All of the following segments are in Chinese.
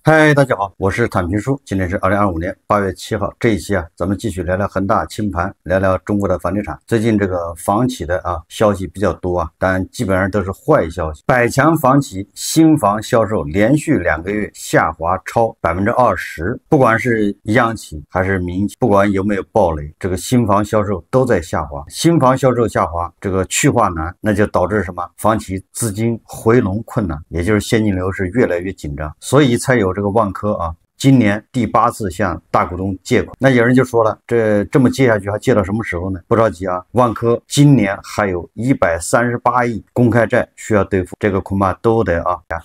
嗨，大家好，我是坦平叔。今天是2025年8月7号，这一期咱们继续聊聊恒大清盘，聊聊中国的房地产。最近这个房企的消息比较多但基本上都是坏消息。百强房企新房销售连续2个月下滑超20%，不管是央企还是民企，不管有没有暴雷，这个新房销售都在下滑。新房销售下滑，这个去化难，那就导致什么？房企资金回笼困难，也就是现金流是越来越紧张，所以才有这个万科今年第8次向大股东借款。那有人就说了，这么借下去还借到什么时候呢？不着急万科今年还有138亿公开债需要兑付，这个恐怕都得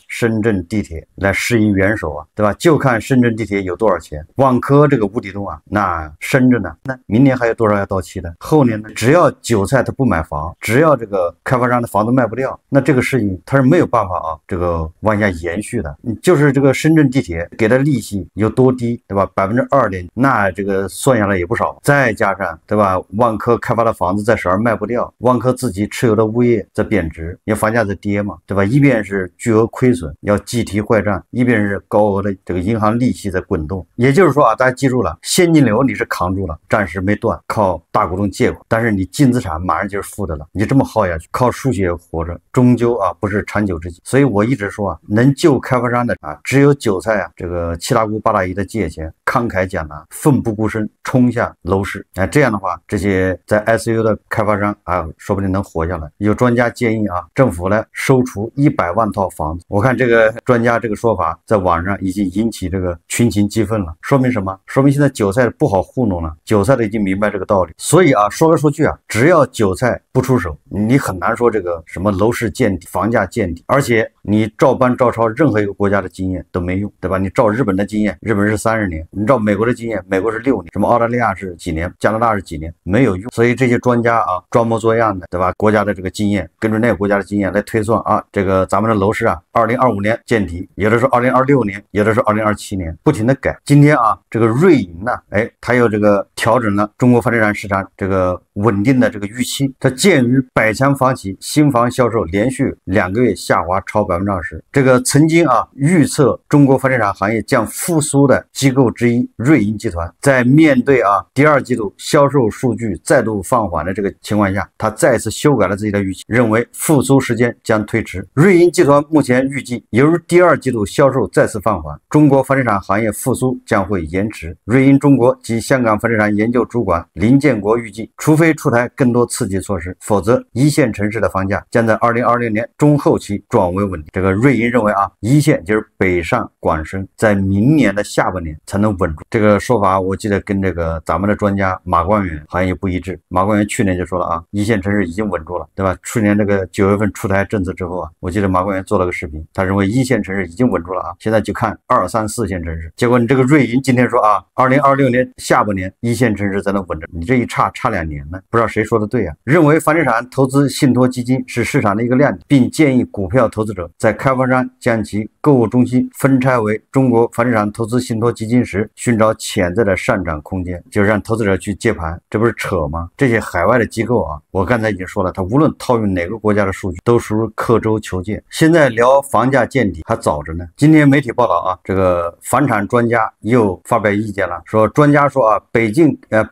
深圳地铁来施以援手对吧？就看深圳地铁有多少钱。万科这个无底洞那深圳呢？那明年还有多少要到期的？后年呢？只要韭菜他不买房，只要这个开发商的房子卖不掉，那这个事情他是没有办法这个往下延续的。就是这个深圳地铁给的利息有多低，对吧？2.，那这个算下来也不少。再加上对吧，万科开发的房子在手上卖不掉，万科自己持有的物业在贬值，因为房价在跌嘛，对吧？一边是巨额亏损要计提坏账，一边是高额的这个银行利息在滚动。也就是说大家记住了，现金流你是扛住了，暂时没断，靠大股东借款，但是你净资产马上就是负的了。你这么耗下去，靠输血活着，终究不是长久之计。所以我一直说能救开发商的只有韭菜这个七大姑八大姨的借钱，慷慨解囊，奋不顾身冲向楼市这样的话，这些在 ICU 的开发商说不定能活下来。有专家建议政府呢收除100万套房子。我看这个专家这个说法在网上已经引起这个群情激愤了，说明什么？说明现在韭菜不好糊弄了，韭菜都已经明白这个道理。所以说来说去只要韭菜不出手，你很难说这个什么楼市见底，房价见底。而且你照搬照抄任何一个国家的经验都没用，对吧？你照日本的经验，日本是30年，你照美国的经验，美国是6年，什么澳大利亚是几年，加拿大是几年，没有用。所以这些专家装模作样的，对吧？国家的这个经验，根据那个国家的经验来推算这个咱们的楼市2025年见底，有的是2026年，有的是2027年，不停的改。今天这个瑞银呢，它又这个调整了中国房地产市场这个稳定的这个预期。它鉴于百强房企新房销售连续2个月下滑超20%，这个曾经预测中国房地产行业将复苏的机构之一瑞银集团，在面对第2季度销售数据再度放缓的这个情况下，它再次修改了自己的预期，认为复苏时间将推迟。瑞银集团目前预计，由于第2季度销售再次放缓，中国房地产行业复苏将会延迟。瑞银中国及香港房地产研究主管林建国预计，除非出台更多刺激措施，否则一线城市的房价将在2026年中后期转为稳定。这个瑞银认为一线就是北上广深，在明年的下半年才能稳住。这个说法我记得跟这个咱们的专家马光远好像也不一致。马光远去年就说了一线城市已经稳住了，对吧？去年这个9月份出台政策之后我记得马光远做了个视频，他认为一线城市已经稳住了现在就看2、3、4线城市。结果你这个瑞银今天说2026年下半年一线城市才能稳着，你这一差2年呢，不知道谁说的对认为房地产投资信托基金是市场的一个亮点，并建议股票投资者在开发商将其购物中心分拆为中国房地产投资信托基金时，寻找潜在的上涨空间，就是让投资者去接盘，这不是扯吗？这些海外的机构我刚才已经说了，它无论套用哪个国家的数据，都属于刻舟求剑。现在聊房价见底还早着呢。今天媒体报道这个房产专家又发表意见了，说专家说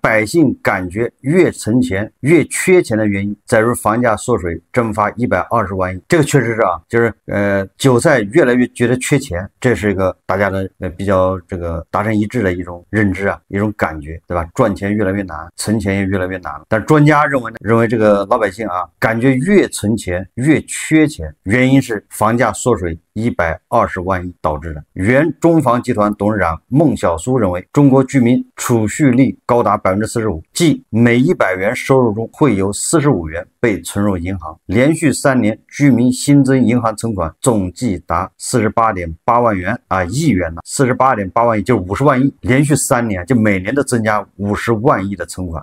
百姓感觉越存钱越缺钱的原因在于房价缩水蒸发120万亿。这个确实是就是韭菜越来越觉得缺钱，这是一个大家的比较这个达成一致的一种认知一种感觉，对吧？赚钱越来越难，存钱也越来越难了。但专家认为这个老百姓感觉越存钱越缺钱，原因是房价缩水120万亿导致的。原中房集团董事长孟晓苏认为，中国居民储蓄率高达45%，即每100元收入中会有45元被存入银行。连续3年居民新增银行存款总计达48.8万元亿元了，48.8万亿就是50万亿，连续3年就每年都增加50万亿的存款。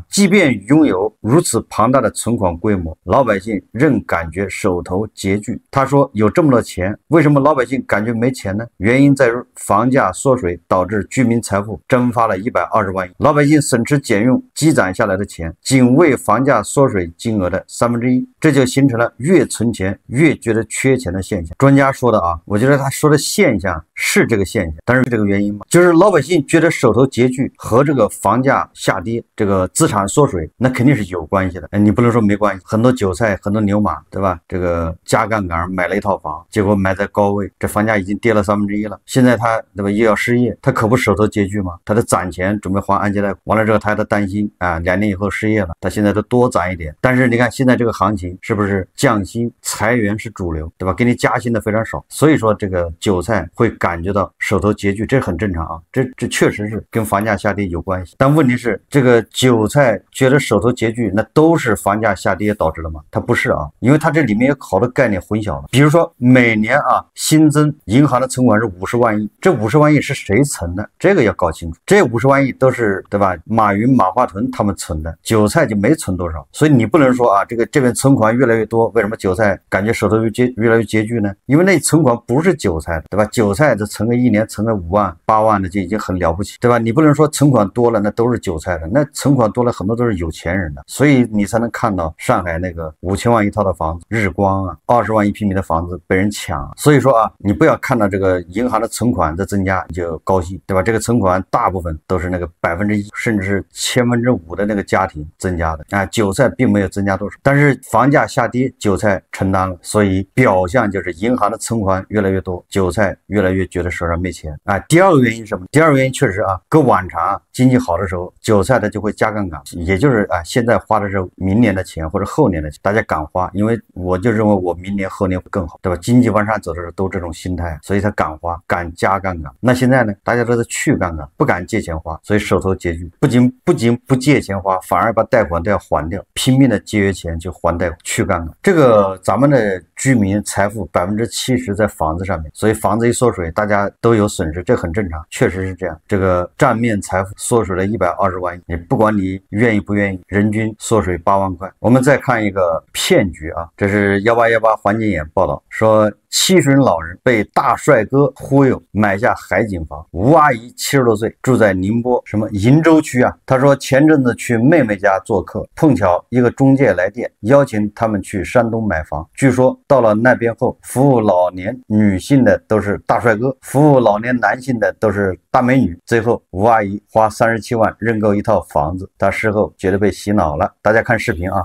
即便拥有如此庞大的存款规模，老百姓仍感觉手头拮据。他说，有这么多钱，为什么老百姓感觉没钱呢？原因在于房价缩水导致居民财富蒸发了120万亿，老百姓省吃俭用积攒下来的钱，仅为房价缩水金额的1/3，这就形成了越存钱越觉得缺钱的现象。专家说的啊，我觉得他说的现象是这个现象，但是这个原因吗？就是老百姓觉得手头拮据和这个房价下跌，这个资产缩水，那肯定是有关系的。你不能说没关系，很多韭菜，很多牛马，对吧？这个加杠杆买了一套房，结果买在高位，这房价已经跌了1/3了。现在他对吧又要失业，他可不手头拮据吗？他得攒钱准备还按揭贷款，完了之后他还得担心啊，2年以后失业了，他现在都多攒一点。但是你看现在这个行情是不是降薪裁员是主流，对吧？给你加薪的非常少，所以说这个韭菜会感觉到手头拮据，这很正常啊，这确实是跟房价下跌有关系。但问题是，这个韭菜觉得手头拮据，那都是房价下跌导致的吗？它不是啊，因为它这里面有好多概念混淆了。比如说每年啊新增银行的存款是50万亿，这50万亿是谁存的？这个要搞清楚。这50万亿都是对吧？马云、马化腾他们存的，韭菜就没存多少。所以你不能说啊，这边存款越来越多，为什么韭菜感觉手头越来越拮据呢？因为那存款不是韭菜的，对吧？韭菜这存个1年存个5万、8万的就已经很了不起，对吧？你不能说存款多了那都是韭菜的，那存款多了很多都是有钱人的，所以你才能看到上海那个5000万一套的房子，日光啊，20万1平米的房子被人抢。所以说啊，你不要看到这个银行的存款在增加你就高兴，对吧？这个存款大部分都是那个1%甚至是5%的那个家庭增加的啊，韭菜并没有增加多少，但是房价下跌，韭菜承担了，所以表象就是银行的存款越来越多，韭菜越来越觉得手上没钱啊。第二个原因是什么？第二个原因确实啊，搁往常经济好的时候，韭菜的就会加杠杆，也就是啊，现在花的是明年的钱或者后年的钱，大家敢花，因为我就认为我明年后年会更好，对吧？经济往上走的时候都这种心态，所以他敢花，敢加杠杆。那现在呢，大家都在去杠杆，不敢借钱花，所以手头拮据，不仅不借钱花，反而把贷款都要还掉，拼命的节约钱去还贷款，去杠杆。这个咱们的居民财富70%在房子上面，所以房子一缩水，大家都有损失，这很正常，确实是这样。这个账面财富缩水了120万亿，你不管你愿意不愿意，人均缩水8万块。我们再看一个骗局啊，这是1818环境眼报道说，70老人被大帅哥忽悠买下海景房。吴阿姨70多岁，住在宁波什么鄞州区啊。她说前阵子去妹妹家做客，碰巧一个中介来电，邀请他们去山东买房。据说到了那边后，服务老年女性的都是大帅哥，服务老年男性的都是大美女。最后吴阿姨花37万认购一套房子，她事后觉得被洗脑了。大家看视频啊。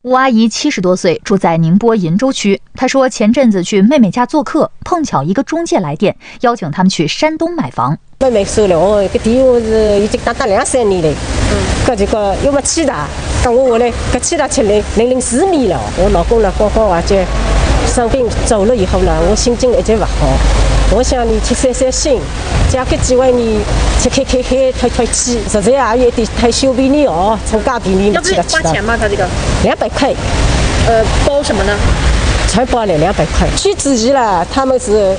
吴阿姨70多岁，住在宁波鄞州区。她说前阵子去妹妹家做客，碰巧一个中介来电，邀请他们去山东买房。妹妹说了，我个地我是已经打2、3年了，这个又没起大，跟我回来，个起大2004年了。我老公呢刚刚啊就生病走了以后呢，我心情一直不好。我想你去散散心，加个几万你去开退气，实在也有点退休便利哦，从家便利。要不花钱吗？他这个200块，包什么呢？才包了200块。去之前了，他们是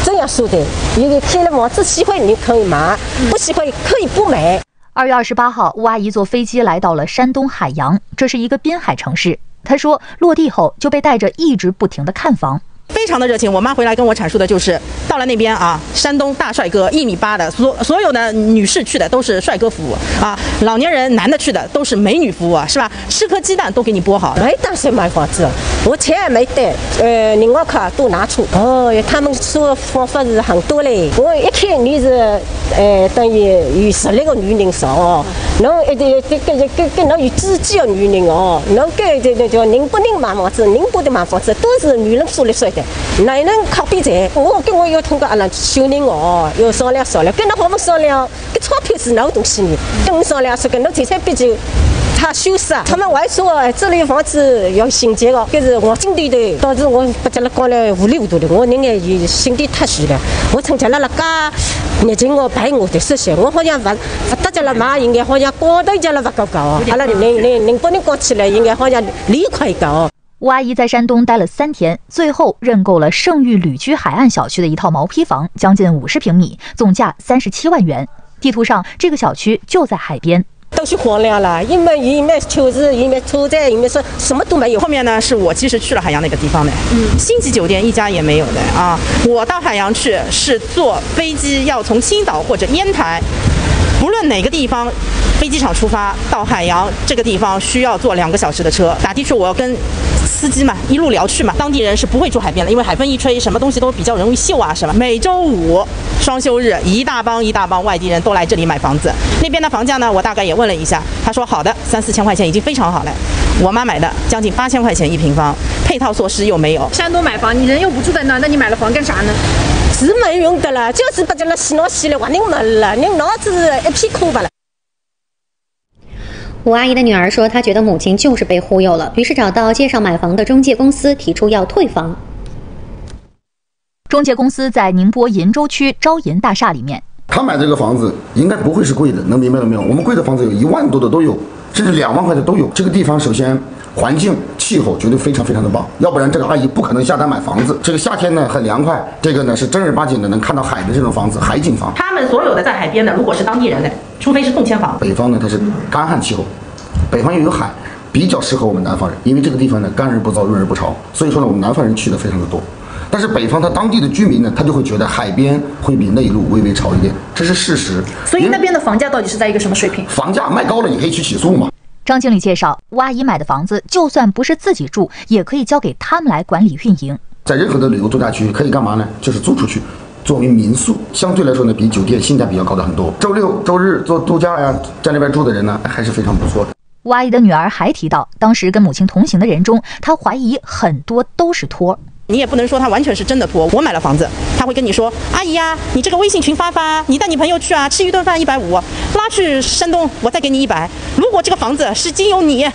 这样说的：有个开了房子喜欢你可以买，不喜欢可以不买。2月28号，吴阿姨坐飞机来到了山东海洋，这是一个滨海城市。她说，落地后就被带着一直不停地看房。非常的热情，我妈回来跟我阐述的就是，到了那边啊，山东大帅哥1米8的，所有的女士去的都是帅哥服务啊，老年人男的去的都是美女服务啊，是吧？10颗鸡蛋都给你剥好。没打算买房子，我钱也没带，银行卡都拿出。哦，他们说方法是很多嘞，我一看你是，等于有16个女人上哦，侬跟侬有知己的女人哦，侬跟这叫宁波人买房子，宁波的买房子都是女人说了算的。男人靠边站，我要通过阿拉小人哦，要商量，跟侬好不商量，搿钞票是哪个东西呢？跟我商量说跟侬财产比就他羞涩啊，他们还说这里房子要新建的，搿是黄金地段，导致我把这了讲了糊里糊涂的，我人也心里踏实了。我参加了那家热情我陪我的思想，我好像不得着了嘛，应该好像高头家了不高哦，阿拉宁波人讲起来应该好像理亏高。吴阿姨在山东待了3天，最后认购了盛誉旅居海岸小区的一套毛坯房，将近50平米，总价37万元。地图上这个小区就在海边。都是荒凉了，也没球子，也没车站，也没什么都没有。后面呢，是我其实去了海洋那个地方的，星级酒店一家也没有的啊。我到海洋去是坐飞机，要从青岛或者烟台，不论哪个地方，飞机场出发到海洋这个地方需要坐2个小时的车。打的去我要跟司机嘛一路聊去嘛，当地人是不会住海边的，因为海风一吹，什么东西都比较容易锈啊，是吧？每周5双休日，一大帮外地人都来这里买房子。那边的房价呢，我大概也问了一下，他说好的，3、4千块钱已经非常好了。我妈买的将近8000块钱1平方，配套措施又没有。山东买房，你人又不住在那，那你买了房干啥呢？是没用的了，就是把这个洗脑洗了，完你没了，你脑子一片空白了。吴阿姨的女儿说，她觉得母亲就是被忽悠了，于是找到街上买房的中介公司，提出要退房。中介公司在宁波鄞州区招银大厦里面。他买这个房子应该不会是贵的，能明白了没有？我们贵的房子有1万多的都有，甚至2万块的都有。这个地方首先环境气候绝对非常非常的棒，要不然这个阿姨不可能下单买房子。这个夏天呢很凉快，这个呢是正儿八经的能看到海的这种房子，海景房。他们所有的在海边的，如果是当地人的，除非是动迁房。北方呢它是干旱气候，北方又有海，比较适合我们南方人，因为这个地方呢干日不燥，润而不潮，所以说呢我们南方人去的非常的多。但是北方他当地的居民呢，他就会觉得海边会比内陆微微潮一点，这是事实。所以那边的房价到底是在一个什么水平？房价卖高了，你可以去起诉嘛。张经理介绍，吴阿姨买的房子就算不是自己住，也可以交给他们来管理运营。在任何的旅游度假区可以干嘛呢？就是租出去，作为民宿，相对来说呢，比酒店性价比要高的很多。周6、周日做度假呀，在那边住的人呢，还是非常不错的。吴阿姨的女儿还提到，当时跟母亲同行的人中，她怀疑很多都是托。你也不能说他完全是真的托。我买了房子，他会跟你说，阿姨呀，你这个微信群发发，你带你朋友去啊，吃一顿饭150，拉去山东我再给你100。如果这个房子是经由你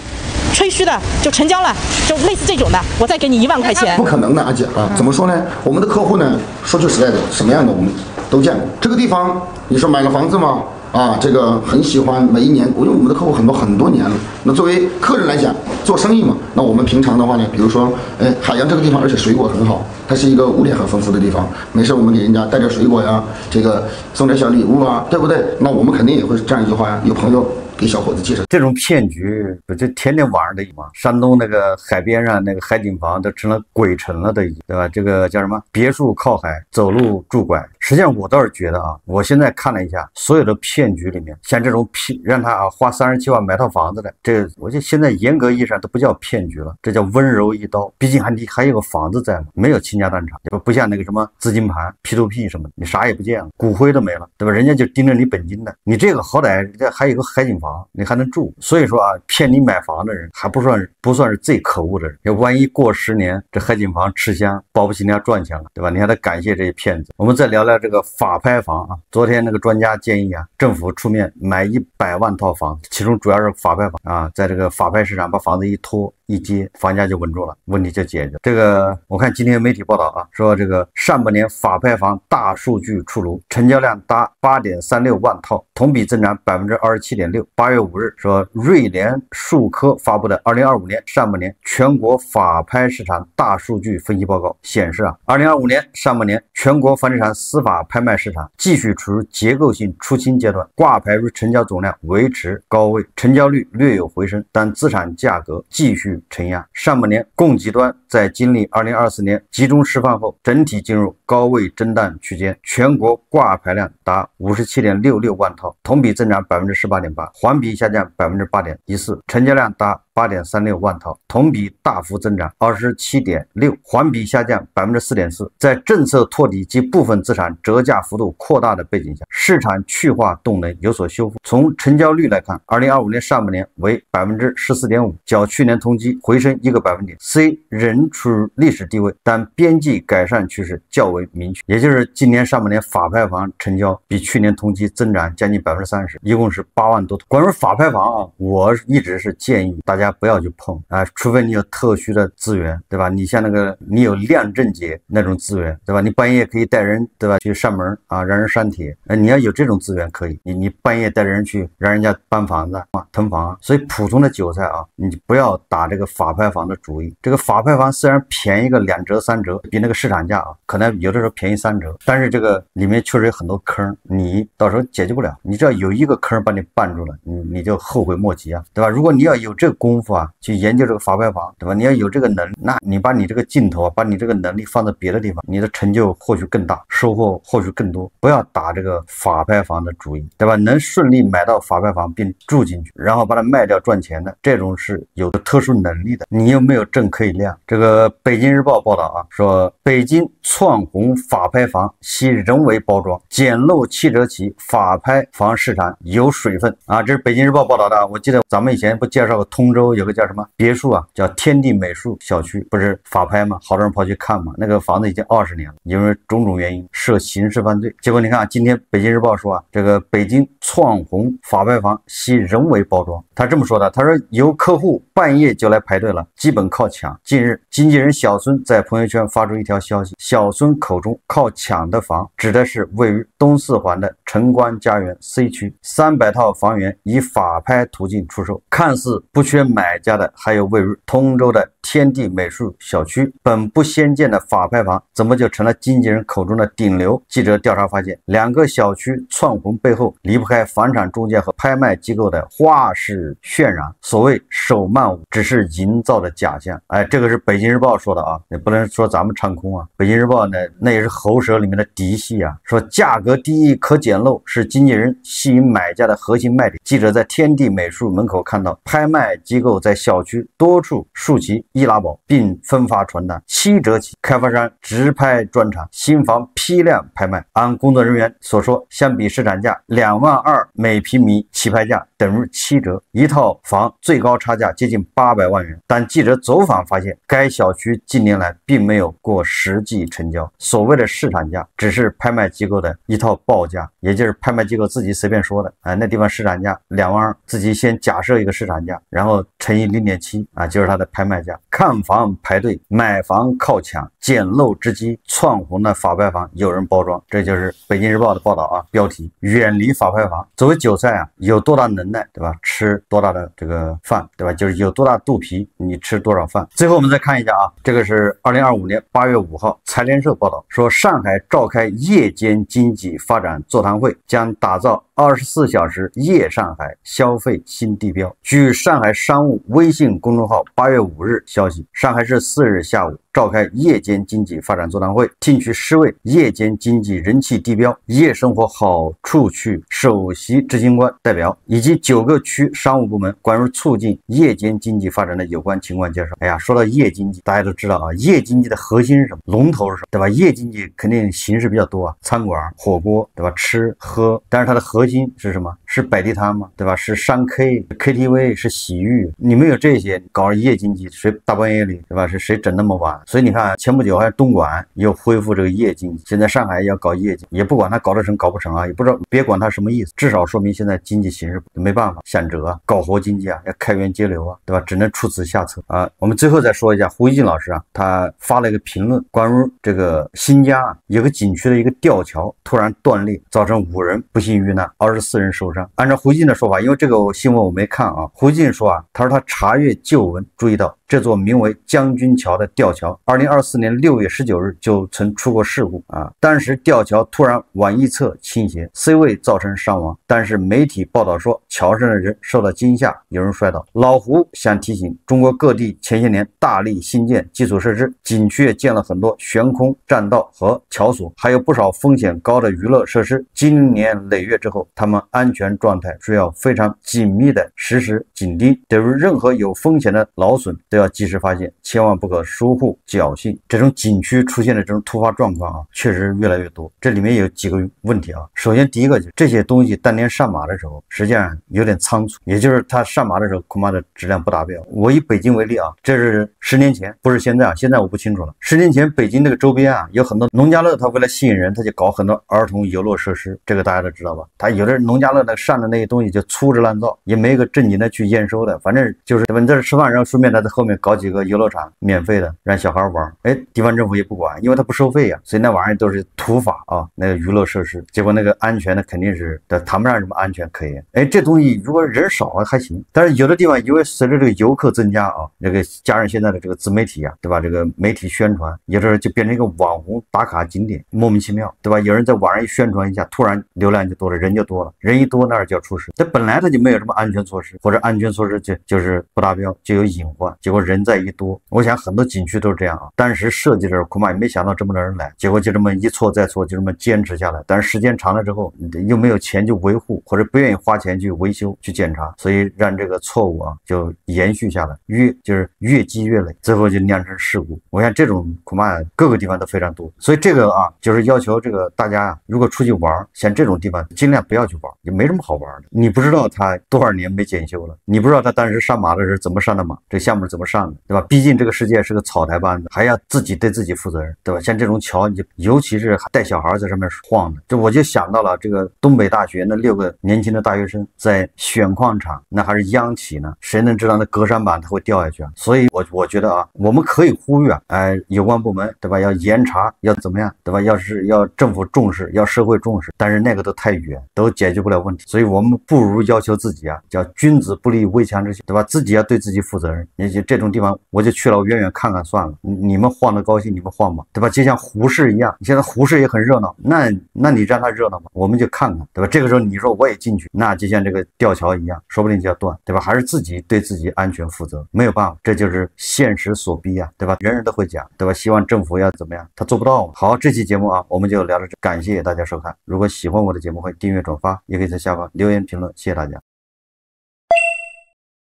吹嘘的，就成交了，就类似这种的，我再给你1万块钱。不可能的，阿姐啊，怎么说呢？我们的客户呢，说句实在的，什么样的我们都见过。这个地方，你说买了房子吗？啊，这个很喜欢，每一年，因为我们的客户很多年了。那作为客人来讲，做生意嘛，那我们平常的话呢，比如说，海洋这个地方，而且水果很好，它是一个物产很丰富的地方。没事，我们给人家带点水果呀，这个送点小礼物啊，对不对？那我们肯定也会这样一句话呀，有朋友给小伙子介绍。这种骗局不就天天晚上的吗？山东那个海边上那个海景房都成了鬼城了的，对吧？这个叫什么？别墅靠海，走路拄拐。实际上我倒是觉得啊，我现在看了一下所有的骗局里面，像这种让他花37万买套房子的，这个我觉得现在严格意义上都不叫骗局了，这叫温柔一刀。毕竟还有个房子在嘛，没有倾家荡产，不像那个什么资金盘、P2P 什么的，你啥也不见了，骨灰都没了，对吧？人家就盯着你本金的，你这个好歹人家还有个海景房，你还能住。所以说啊，骗你买房的人还不算是最可恶的人。要万一过10年，这海景房吃香，保不齐人家赚钱了，对吧？你还得感谢这些骗子。我们再聊聊这个法拍房啊，昨天那个专家建议啊，政府出面买100万套房，其中主要是法拍房啊，在这个法拍市场把房子一拖一接，房价就稳住了，问题就解决。这个我看今天媒体报道啊，说这个上半年法拍房大数据出炉，成交量达8.36万套，同比增长27.6%。8月5日说，瑞联数科发布的2025年上半年全国法拍市场大数据分析报告显示啊，2025年上半年全国房地产司法拍卖市场继续处于结构性出清阶段，挂牌与成交总量维持高位，成交率略有回升，但资产价格继续承压。上半年供给端在经历2024年集中释放后，整体进入高位震荡区间，全国挂牌量达57.66万套，同比增长18.8%，环比下降8.14%，成交量达8.36万套，同比大幅增长27.6%，环比下降4.4%。在政策托底及部分资产折价幅度扩大的背景下，市场去化动能有所修复。从成交率来看，2025年上半年为14.5%，较去年同期回升1个百分点。虽仍处于历史低位，但边际改善趋势较为明确。也就是今年上半年法拍房成交比去年同期增长将近30%，一共是8万多套。关于法拍房啊，我一直是建议大家家不要去碰啊，除非你有特殊的资源，对吧？你像那个你有亮正节那种资源，对吧？你半夜可以带人，对吧？去上门啊，让人删帖，你要有这种资源可以，你半夜带人去让人家搬房子啊、腾房啊。所以普通的韭菜啊，你不要打这个法拍房的主意。这个法拍房虽然便宜个2折3折，比那个市场价啊，可能有的时候便宜3折，但是这个里面确实有很多坑，你到时候解决不了。你只要有一个坑把你绊住了，你就后悔莫及啊，对吧？如果你要有这个功夫啊，去研究这个法拍房，对吧？你要有这个能力，那你把你这个劲头啊，把你这个能力放在别的地方，你的成就或许更大，收获或许更多。不要打这个法拍房的主意，对吧？能顺利买到法拍房并住进去，然后把它卖掉赚钱的，这种是有特殊能力的。你又没有证可以亮。这个北京日报报道啊，说北京窜红法拍房系人为包装，简陋7折起，法拍房市场有水分啊！这是北京日报报道的。我记得咱们以前不介绍过通州有个叫什么别墅啊，叫天地美术小区，不是法拍吗？好多人跑去看嘛，那个房子已经20年了，因为种种原因涉刑事犯罪。结果你看今天北京日报说啊，这个北京窜红法拍房系人为包装，他这么说的，他说有客户半夜就来排队了，基本靠抢。近日经纪人小孙在朋友圈发出一条消息，小孙口中靠抢的房指的是位于东四环的晨光家园 C 区300套房源，以法拍途径出售。看似不缺买家的还有位于通州的天地美术小区，本不鲜见的法拍房怎么就成了经纪人口中的顶流？记者调查发现，2个小区窜红背后离不开房产中介和拍卖机构的花式渲染。所谓手慢无，只是营造的假象。哎，这个是北京日报说的啊，也不能说咱们唱空啊。北京日报呢，那也是喉舌里面的嫡系啊，说价格低可简陋是经纪人吸引买家的核心卖点。记者在天地美术门口看到拍卖机构在小区多处竖起易拉宝，并分发传单，7折起，开发商直拍专场，新房批量拍卖。按工作人员所说，相比市场价2万2每平米起拍价等于7折，一套房最高差价接近800万元。但记者走访发现，该小区近年来并没有过实际成交，所谓的市场价只是拍卖机构的一套报价，也就是拍卖机构自己随便说的。那地方市场价2万2，自己先假设一个市场价，然后乘以0.7啊，就是它的拍卖价。看房排队，买房靠抢，捡漏之机，窜红的法拍房有人包装。这就是北京日报的报道啊，标题：远离法拍房。作为韭菜啊，有多大能耐，对吧？吃多大的这个饭，对吧？就是有多大肚皮，你吃多少饭。最后我们再看一下啊，这个是2025年8月5号财联社报道说，上海召开夜间经济发展座谈会，将打造24小时夜上海消费新地标。据上海商务微信公众号8月5日消息，上海市4日下午召开夜间经济发展座谈会，听取10位夜间经济人气地标、夜生活好处区首席执行官代表以及9个区商务部门关于促进夜间经济发展的有关情况介绍。哎呀，说到夜经济，大家都知道啊，夜经济的核心是什么？龙头是什么？对吧？夜经济肯定形式比较多啊，餐馆、火锅，对吧？吃喝，但是它的核心是什么？是摆地摊吗？对吧？是商 KTV， 是洗浴。你没有这些，搞夜经济，谁大半夜里，对吧？是谁整那么晚？所以你看，前不久还东莞又恢复这个夜经济，现在上海也要搞夜经济，也不管它搞得成搞不成啊，也不知道，别管它什么意思，至少说明现在经济形势没办法想辙啊，搞活经济啊，要开源节流啊，对吧？只能出此下策啊。我们最后再说一下胡一静老师啊，他发了一个评论，关于这个新疆啊，有个景区的一个吊桥突然断裂，造成5人不幸遇难，24人受伤。按照胡一静的说法，因为这个新闻我没看啊，胡一静说啊，他说他查阅旧闻注意到，这座名为将军桥的吊桥2024年6月19日就曾出过事故啊，当时吊桥突然往一侧倾斜，虽未造成伤亡，但是媒体报道说桥上的人受到惊吓，有人摔倒。老胡想提醒，中国各地前些年大力新建基础设施，景区也建了很多悬空栈道和桥索，还有不少风险高的娱乐设施。经年累月之后，他们安全状态需要非常紧密的实时紧盯，对于任何有风险的劳损都要及时发现，千万不可疏忽侥幸。这种景区出现的这种突发状况啊，确实越来越多。这里面有几个问题啊。首先第一个，这些东西当年上马的时候，实际上有点仓促，也就是它上马的时候恐怕的质量不达标。我以北京为例啊，这是10年前，不是现在啊，现在我不清楚了。10年前北京这个周边啊，有很多农家乐，它为了吸引人，它就搞很多儿童游乐设施，这个大家都知道吧？它有的农家乐那上的那些东西就粗制滥造，也没有个正经的去验收的，反正就是你在这吃饭，然后顺便在后面搞几个游乐场，免费的让小孩玩。哎，地方政府也不管，因为它不收费啊，所以那玩意儿都是土法啊，那个娱乐设施，结果那个安全的肯定是谈不上什么安全可言。哎，这东西如果人少还行，但是有的地方因为随着这个游客增加啊，这个加上现在的这个自媒体啊，对吧？这个媒体宣传，有的时候就变成一个网红打卡景点，莫名其妙，对吧？有人在网上一宣传一下，突然流量就多了，人就多了，人一多那儿就要出事。这本来它就没有什么安全措施，或者安全措施就是不达标，就有隐患，结果人再一多，我想很多景区都是这样啊。当时设计的时候恐怕也没想到这么多人来，结果就这么一错再错，就这么坚持下来。但是时间长了之后，又没有钱去维护，或者不愿意花钱去维修去检查，所以让这个错误啊就延续下来，越积越累，最后就酿成事故。我想这种恐怕各个地方都非常多，所以这个啊就是要求这个大家啊，如果出去玩，像这种地方尽量不要去玩，也没什么好玩的。你不知道它多少年没检修了，你不知道它当时上马的时候怎么上的马，这项目怎么上的，对吧？毕竟这个世界是个草台班子，还要自己对自己负责任，对吧？像这种桥，你就尤其是带小孩在上面晃的，这我就想到了这个东北大学那6个年轻的大学生在选矿场，那还是央企呢，谁能知道那隔山板它会掉下去啊？所以我觉得啊，我们可以呼吁啊，有关部门，对吧？要严查，要怎么样，对吧？要政府重视，要社会重视，但是那个都太远，都解决不了问题。所以我们不如要求自己啊，叫君子不立危墙之下，对吧？自己要对自己负责任。也就这种地方，我就去了，我远远看看算了。你们晃得高兴，你们晃吧，对吧？就像湖市一样，现在湖市也很热闹，那你让它热闹吧，我们就看看，对吧？这个时候你说我也进去，那就像这个吊桥一样，说不定就要断，对吧？还是自己对自己安全负责，没有办法，这就是现实所逼啊，对吧？人人都会讲，对吧？希望政府要怎么样，他做不到。好，这期节目啊，我们就聊到这，感谢大家收看。如果喜欢我的节目，会订阅转发，也可以在下方留言评论，谢谢大家。